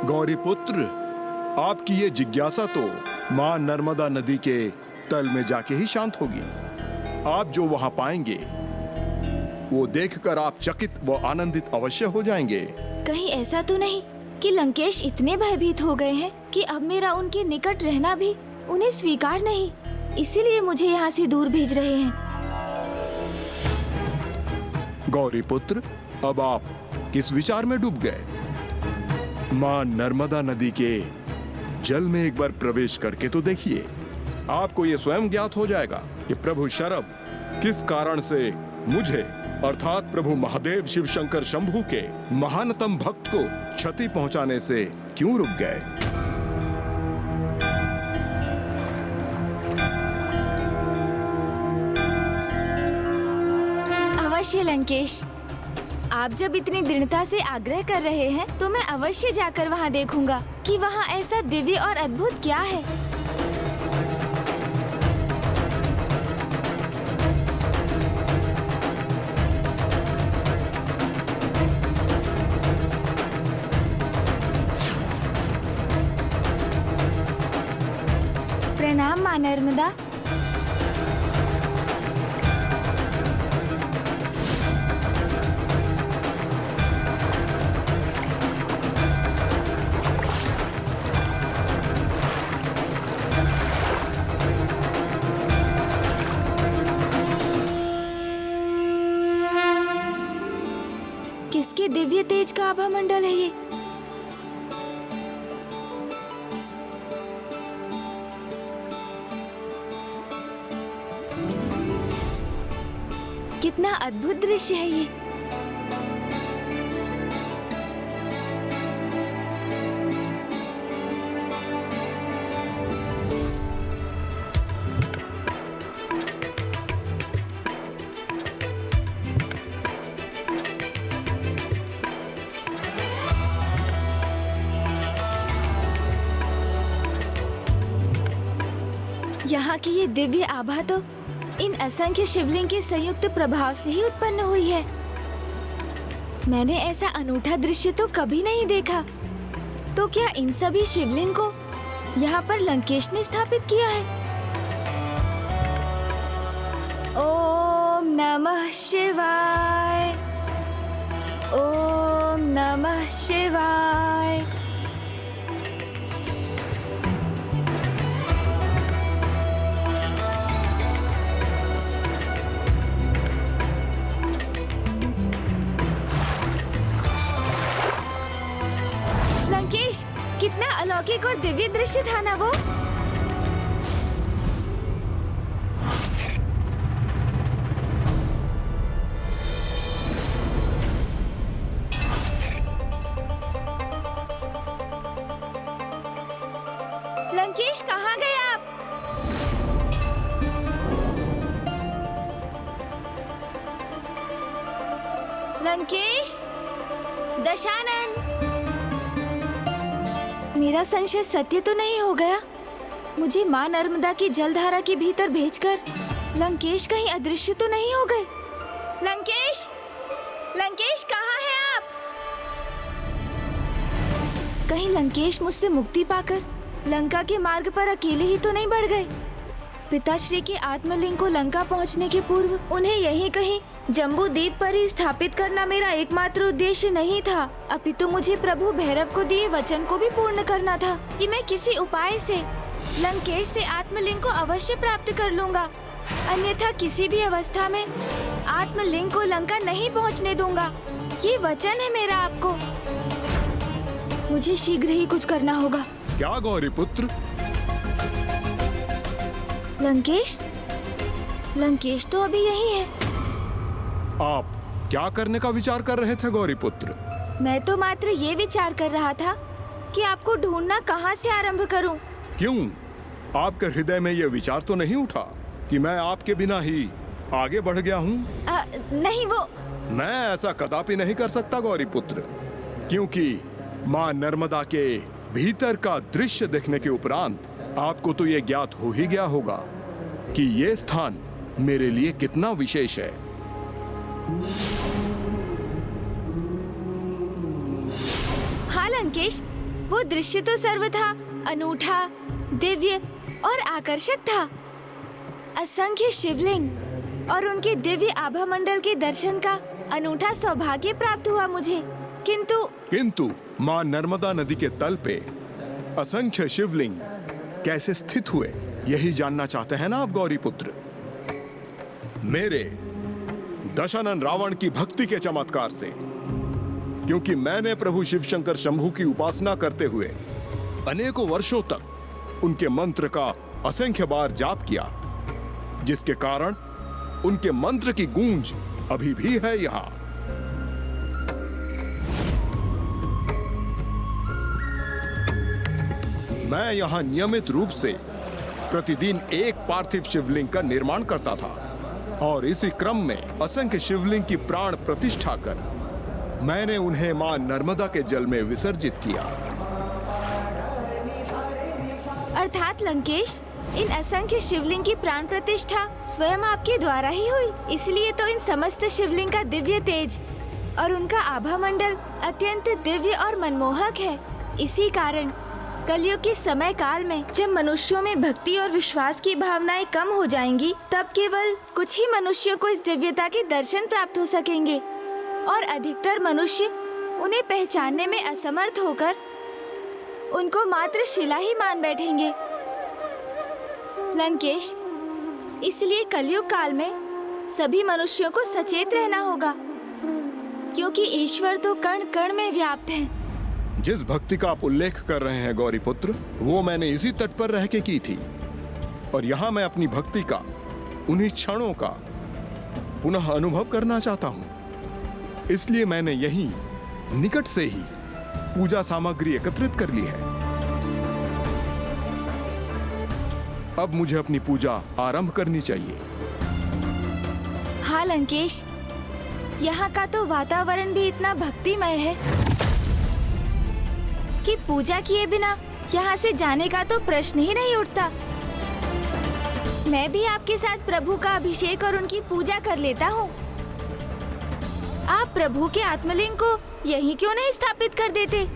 गौरी पुत्र, आपकी ये जिज्ञासा तो मां नर्मदा नदी के तल में जाके ही शांत होगी। आप जो वहां पाएंगे वो देखकर आप चकित व आनंदित अवश्य हो जाएंगे। कहीं ऐसा तो नहीं कि लंकेश इतने भयभीत हो गए हैं कि अब मेरा उनके निकट रहना भी उन्हें स्वीकार नहीं, इसीलिए मुझे यहाँ से दूर भेज रहे हैं। गौरी पुत्र, अब आप किस विचार में डूब गए? मां नर्मदा नदी के जल में एक बार प्रवेश करके तो देखिए, आपको ये स्वयं ज्ञात हो जाएगा कि प्रभु शरभ किस कारण से मुझे अर्थात प्रभु महादेव शिव शंकर शंभू के महानतम भक्त को क्षति पहुंचाने से क्यों रुक गए। अवश्य लंकेश, आप जब इतनी दृढ़ता से आग्रह कर रहे हैं तो मैं अवश्य जाकर वहाँ देखूंगा कि वहाँ ऐसा दिव्य और अद्भुत क्या है। प्रणाम मां नर्मदा। किसके दिव्य तेज का आभा मंडल है ये? कितना अद्भुत दृश्य है ये। यहाँ की ये दिव्य आभा तो इन असंख्य शिवलिंग के संयुक्त प्रभाव से ही उत्पन्न हुई है। मैंने ऐसा अनूठा दृश्य तो कभी नहीं देखा। तो क्या इन सभी शिवलिंग को यहाँ पर लंकेश ने स्थापित किया है? ओम नमः शिवाय, ओम नमः शिवाय। लंकेश, कितना अलौकिक और दिव्य दृश्य था ना वो। लंकेश, कहाँ गए आप? लंकेश, दशानन, मेरा संशय सत्य तो नहीं हो गया? मुझे मां नर्मदा की जलधारा के भीतर भेजकर लंकेश कहीं अदृश्य तो नहीं हो गए? लंकेश, लंकेश, कहाँ हैं आप? कहीं लंकेश मुझसे मुक्ति पाकर लंका के मार्ग पर अकेले ही तो नहीं बढ़ गए? पिताश्री के आत्मलिंग को लंका पहुंचने के पूर्व उन्हें यहीं कहीं जम्बू द्वीप पर ही स्थापित करना मेरा एकमात्र उद्देश्य नहीं था, अपितु मुझे प्रभु भैरव को दिए वचन को भी पूर्ण करना था कि मैं किसी उपाय से लंकेश से आत्मलिंग को अवश्य प्राप्त कर लूंगा, अन्यथा किसी भी अवस्था में आत्मलिंग को लंका नहीं पहुंचने दूंगा। ये वचन है मेरा आपको। मुझे शीघ्र ही कुछ करना होगा। क्या गौरी पुत्र? लंकेश, लंकेश तो अभी यही है। आप क्या करने का विचार कर रहे थे गौरी पुत्र? मैं तो मात्र ये विचार कर रहा था कि आपको ढूंढना कहाँ से आरंभ करूं। क्यों? आपके हृदय में यह विचार तो नहीं उठा कि मैं आपके बिना ही आगे बढ़ गया हूँ? नहीं, वो मैं ऐसा कदापि नहीं कर सकता गौरी पुत्र, क्योंकि मां नर्मदा के भीतर का दृश्य देखने के उपरांत आपको तो ये ज्ञात हो ही गया होगा कि ये स्थान मेरे लिए कितना विशेष है। हाँ लंकेश, वो दृश्य तो सर्वथा अनूठा, दिव्य और आकर्षक था। असंख्य शिवलिंग और उनके दिव्य आभा मंडल के दर्शन का अनूठा सौभाग्य प्राप्त हुआ मुझे। किंतु माँ नर्मदा नदी के तल पे असंख्य शिवलिंग कैसे स्थित हुए, यही जानना चाहते हैं ना आप गौरी पुत्र? मेरे दशानन रावण की भक्ति के चमत्कार से, क्योंकि मैंने प्रभु शिव शंकर शंभू की उपासना करते हुए अनेकों वर्षों तक उनके मंत्र का असंख्य बार जाप किया, जिसके कारण उनके मंत्र की गूंज अभी भी है यहाँ। मैं यहाँ नियमित रूप से प्रतिदिन एक पार्थिव शिवलिंग का निर्माण करता था और इसी क्रम में असंख्य शिवलिंग की प्राण प्रतिष्ठा कर मैंने उन्हें मां नर्मदा के जल में विसर्जित किया। अर्थात लंकेश, इन असंख्य शिवलिंग की प्राण प्रतिष्ठा स्वयं आपके द्वारा ही हुई। इसलिए तो इन समस्त शिवलिंग का दिव्य तेज और उनका आभा मंडल अत्यंत दिव्य और मनमोहक है। इसी कारण कलयुग के समय काल में जब मनुष्यों में भक्ति और विश्वास की भावनाएं कम हो जाएंगी, तब केवल कुछ ही मनुष्यों को इस दिव्यता के दर्शन प्राप्त हो सकेंगे और अधिकतर मनुष्य उन्हें पहचानने में असमर्थ होकर उनको मात्र शिला ही मान बैठेंगे। लंकेश, इसलिए कलयुग काल में सभी मनुष्यों को सचेत रहना होगा, क्योंकि ईश्वर तो कण कण में व्याप्त है। जिस भक्ति का आप उल्लेख कर रहे हैं गौरी पुत्र, वो मैंने इसी तट पर रह के की थी और यहाँ मैं अपनी भक्ति का उन्हीं क्षणों का पुनः अनुभव करना चाहता हूँ। इसलिए मैंने यहीं निकट से ही पूजा सामग्री एकत्रित कर ली है। अब मुझे अपनी पूजा आरंभ करनी चाहिए। हाँ लंकेश, यहाँ का तो वातावरण भी इतना भक्तिमय है कि पूजा किए बिना यहाँ से जाने का तो प्रश्न ही नहीं उठता। मैं भी आपके साथ प्रभु का अभिषेक और उनकी पूजा कर लेता हूँ। आप प्रभु के आत्मलिंग को यहीं क्यों नहीं स्थापित कर देते,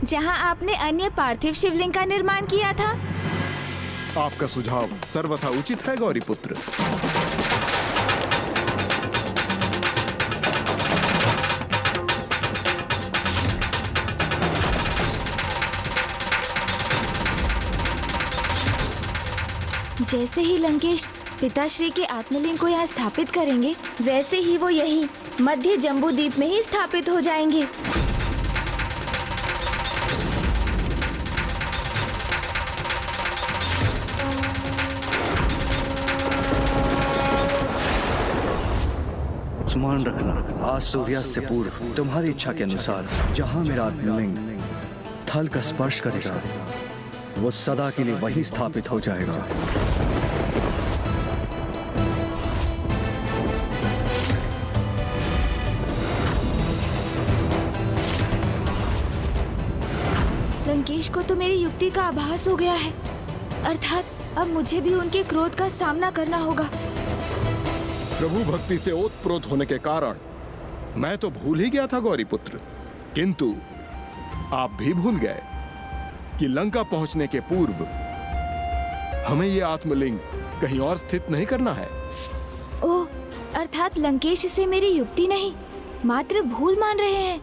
जहाँ आपने अन्य पार्थिव शिवलिंग का निर्माण किया था? आपका सुझाव सर्वथा उचित है गौरी पुत्र। जैसे ही लंकेश पिताश्री के आत्मलिंग को यहाँ स्थापित करेंगे, वैसे ही वो यही मध्य जम्बू द्वीप में ही स्थापित हो जाएंगे। स्मरण रखना, आज सूर्यास्त से पूर्व तुम्हारी इच्छा के अनुसार जहां मेरा आत्मलिंग थल का स्पर्श करेगा, वो सदा के लिए वही स्थापित हो जाएगा। लंकेश को तो मेरी युक्ति का आभास हो गया है, अर्थात अब मुझे भी उनके क्रोध का सामना करना होगा। प्रभु भक्ति से ओतप्रोत होने के कारण मैं तो भूल ही गया था गौरी पुत्र, किंतु आप भी भूल गए कि लंका पहुंचने के पूर्व हमें ये आत्मलिंग कहीं और स्थित नहीं करना है। ओह, अर्थात लंकेश से मेरी युक्ति नहीं, मात्र भूल मान रहे हैं।